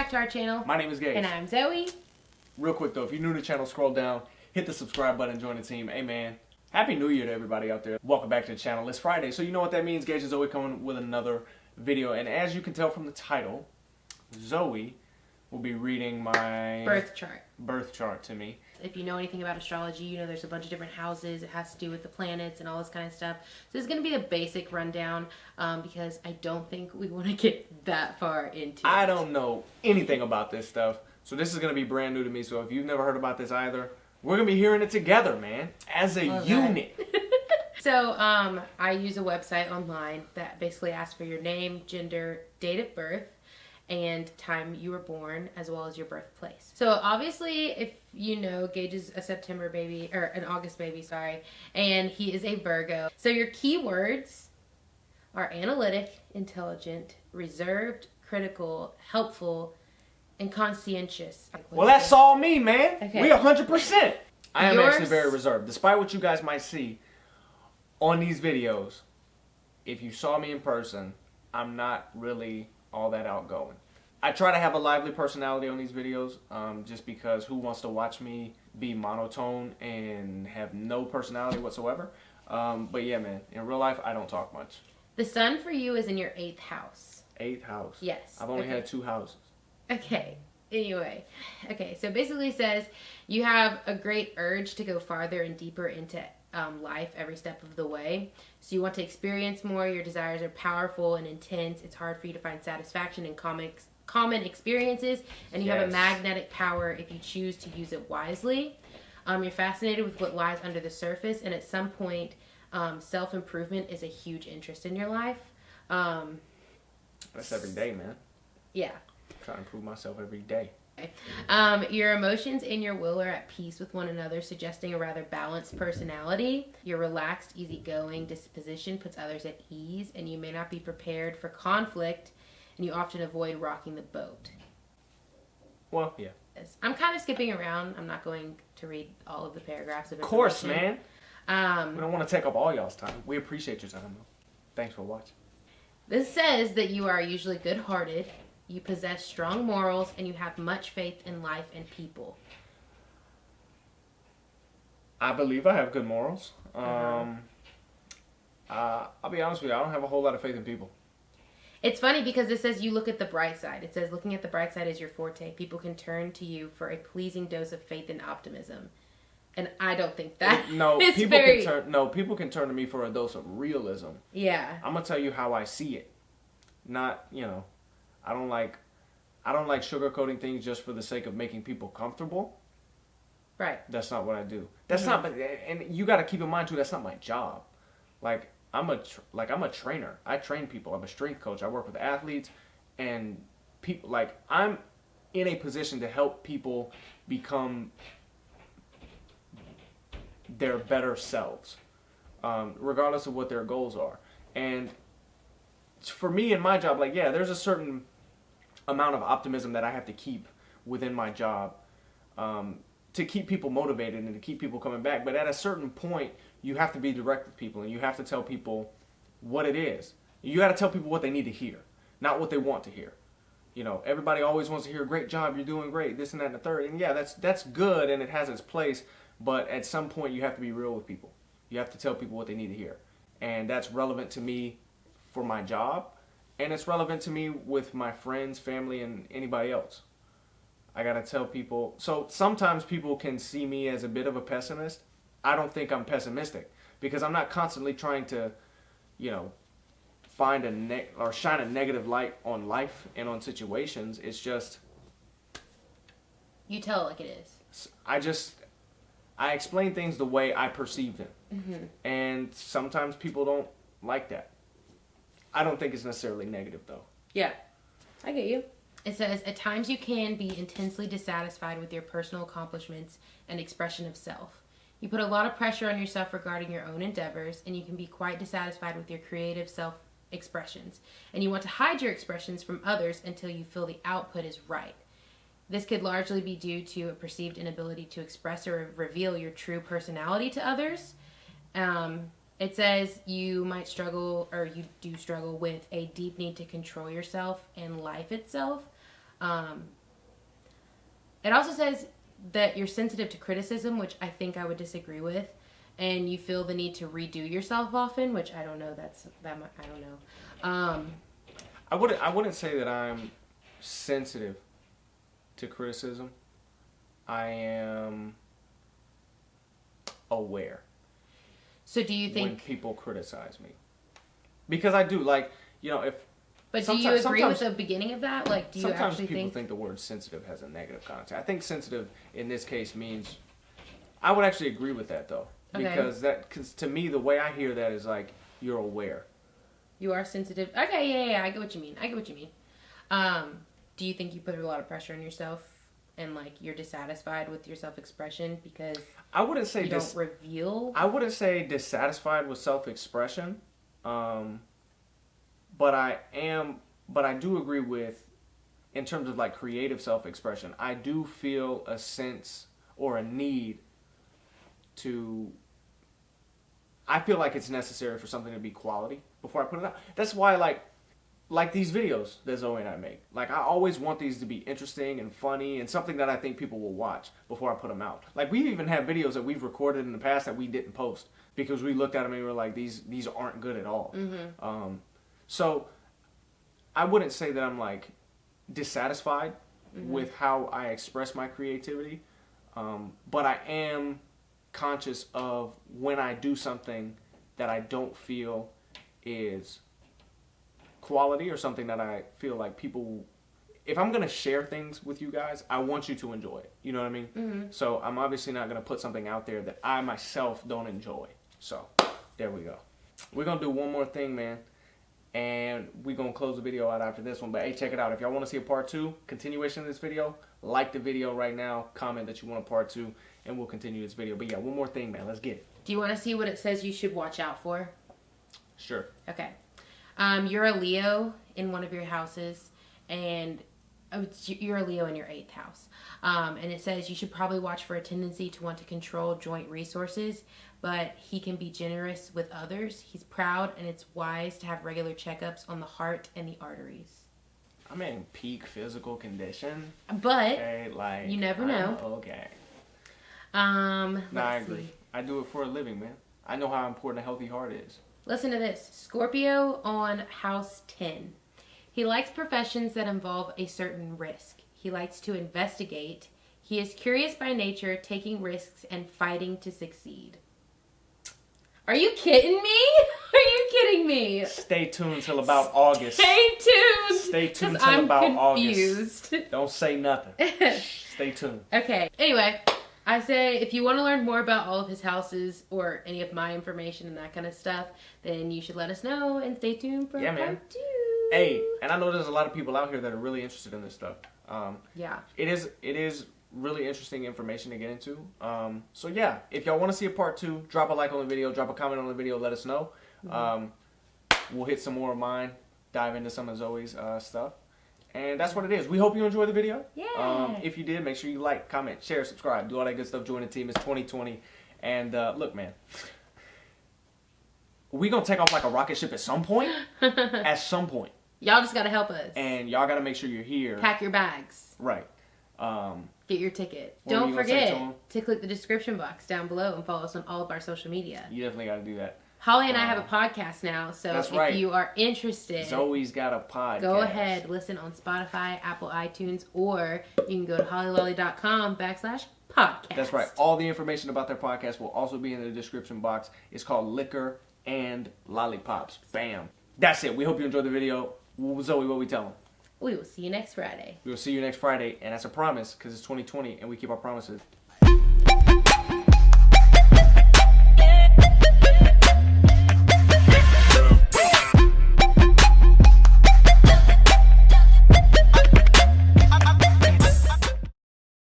back to our channel. My name is Gage. And I'm Zoe. Real quick though, if you're new to the channel, scroll down, hit the subscribe button, join the team. Hey man, Happy New Year to everybody out there. Welcome back to the channel. It's Friday, so you know what that means. Gage is Zoe coming with another video. And as you can tell from the title, Zoe will be reading my birth chart to me. If you know anything about astrology, you know there's a bunch of different houses. It has to do with the planets and all this kind of stuff. So this is going to be a basic rundown because I don't think we want to get that far into it. I don't know anything about this stuff, so this is going to be brand new to me. So if you've never heard about this either, we're going to be hearing it together, man, as a unit. So I use a website online that basically asks for your name, gender, date of birth, and time you were born, as well as your birthplace. So obviously, if you know, Gage is a September baby, or an August baby, sorry, and he is a Virgo. So your keywords are analytic, intelligent, reserved, critical, helpful, and conscientious. Well, that's all me, man. Okay. We 100%. I am actually very reserved. Despite what you guys might see on these videos, if you saw me in person, I'm not really all that outgoing. I try to have a lively personality on these videos, just because who wants to watch me be monotone and have no personality whatsoever? But yeah, man, in real life, I don't talk much. The sun for you is in your 8th house. 8th house? Yes. I've only had 2 houses. Okay. Anyway. Okay, so basically it says you have a great urge to go farther and deeper into life every step of the way. So you want to experience more. Your desires are powerful and intense. It's hard for you to find satisfaction in common experiences, and you have a magnetic power if you choose to use it wisely. You're fascinated with what lies under the surface, and at some point, self-improvement is a huge interest in your life. That's every day, man. Yeah. I try to improve myself every day. Your emotions and your will are at peace with one another, suggesting a rather balanced personality. Your relaxed, easygoing disposition puts others at ease, and you may not be prepared for conflict, and you often avoid rocking the boat. Well, yeah. I'm kind of skipping around. I'm not going to read all of the paragraphs of information. Of course, man. We don't want to take up all y'all's time. We appreciate your time, though. Thanks for watching. This says that you are usually good-hearted, you possess strong morals, and you have much faith in life and people. I believe I have good morals. I'll be honest with you, I don't have a whole lot of faith in people. It's funny because it says you look at the bright side. It says looking at the bright side is your forte. People can turn to you for a pleasing dose of faith and optimism. And I don't think that people can turn to me for a dose of realism. Yeah. I'm going to tell you how I see it. Not, I don't like sugarcoating things just for the sake of making people comfortable. Right. That's not what I do. That's not, and you got to keep in mind too, that's not my job. Like I'm a trainer. I train people. I'm a strength coach. I work with athletes and people. Like I'm in a position to help people become their better selves, regardless of what their goals are. And for me in my job, like there's a certain amount of optimism that I have to keep within my job, to keep people motivated and to keep people coming back. But at a certain point, you have to be direct with people and you have to tell people what it is. You got to tell people what they need to hear, not what they want to hear. Everybody always wants to hear, great job, you're doing great, this and that and the third. And yeah, that's good and it has its place. But at some point, you have to be real with people. You have to tell people what they need to hear. And that's relevant to me for my job. And it's relevant to me with my friends, family, and anybody else. I got to tell people. So sometimes people can see me as a bit of a pessimist. I don't think I'm pessimistic because I'm not constantly trying to, find or shine a negative light on life and on situations. It's just, you tell it like it is. I explain things the way I perceive them. Mm-hmm. And sometimes people don't like that. I don't think it's necessarily negative, though. Yeah, I get you. It says, at times you can be intensely dissatisfied with your personal accomplishments and expression of self. You put a lot of pressure on yourself regarding your own endeavors, and you can be quite dissatisfied with your creative self-expressions. And you want to hide your expressions from others until you feel the output is right. This could largely be due to a perceived inability to express or reveal your true personality to others. It says you might struggle, or you do struggle with a deep need to control yourself and life itself. It also says that you're sensitive to criticism, which I think I would disagree with, and you feel the need to redo yourself often, which I don't know. I don't know. I wouldn't say that I'm sensitive to criticism. I am aware. So do you think when people criticize me? Because I do, like, you know, if. But do you agree with the beginning of that? Like, do you sometimes actually people think the word sensitive has a negative connotation. I think sensitive in this case means. I would actually agree with that though, because to me the way I hear that is like you're aware. You are sensitive. Okay, yeah. I get what you mean. Do you think you put a lot of pressure on yourself, and like you're dissatisfied with your self-expression because I wouldn't say you don't reveal? I wouldn't say dissatisfied with self-expression, but I do agree with, in terms of like creative self-expression, I do feel a sense or a need to. I feel like it's necessary for something to be quality before I put it out. That's why like these videos that Zoe and I make. Like, I always want these to be interesting and funny and something that I think people will watch before I put them out. Like, we even have videos that we've recorded in the past that we didn't post because we looked at them and we were like, these aren't good at all. Mm-hmm. So I wouldn't say that I'm like dissatisfied with how I express my creativity, but I am conscious of when I do something that I don't feel is quality or something that I feel like people, if I'm going to share things with you guys, I want you to enjoy it. You know what I mean? Mm-hmm. So I'm obviously not going to put something out there that I myself don't enjoy. So there we go. We're going to do one more thing, man. And we're going to close the video out after this one. But hey, check it out. If y'all want to see a part 2, continuation of this video, like the video right now. Comment that you want a part 2. And we'll continue this video. But yeah, one more thing, man. Let's get it. Do you want to see what it says you should watch out for? Sure. Okay. You're a Leo in one of your houses, and you're a Leo in your 8th house. And it says you should probably watch for a tendency to want to control joint resources, but he can be generous with others. He's proud, and it's wise to have regular checkups on the heart and the arteries. I'm in peak physical condition. But okay, like, you never know. Okay. I agree. I do it for a living, man. I know how important a healthy heart is. Listen to this. Scorpio on house 10. He likes professions that involve a certain risk. He likes to investigate. He is curious by nature, taking risks and fighting to succeed. Are you kidding me? Are you kidding me? Stay tuned till about August. Stay tuned till about confused. August. Don't say nothing. Stay tuned. Okay. Anyway, I say if you want to learn more about all of his houses or any of my information and that kind of stuff, then you should let us know and stay tuned for part 2. Hey, and I know there's a lot of people out here that are really interested in this stuff. Yeah. It is really interesting information to get into. So yeah, if y'all want to see a part 2, drop a like on the video, drop a comment on the video, let us know. We'll hit some more of mine, dive into some of Zoe's stuff. And that's what it is. We hope you enjoyed the video. Yeah. If you did, make sure you like, comment, share, subscribe, do all that good stuff. Join the team. It's 2020. And look, man, we gonna take off like a rocket ship at some point. At some point. Y'all just gotta help us. And y'all gotta make sure you're here. Pack your bags. Right. Get your ticket. Don't forget to click the description box down below and follow us on all of our social media. You definitely gotta do that. Holly and I have a podcast now, so if you are interested, Zoe's got a podcast. Go ahead, listen on Spotify, Apple iTunes, or you can go to hollylolly.com/podcast. That's right. All the information about their podcast will also be in the description box. It's called Liquor and Lollipops. Bam. That's it. We hope you enjoyed the video. Zoe, what we tell them? We will see you next Friday. We will see you next Friday, and that's a promise because it's 2020 and we keep our promises.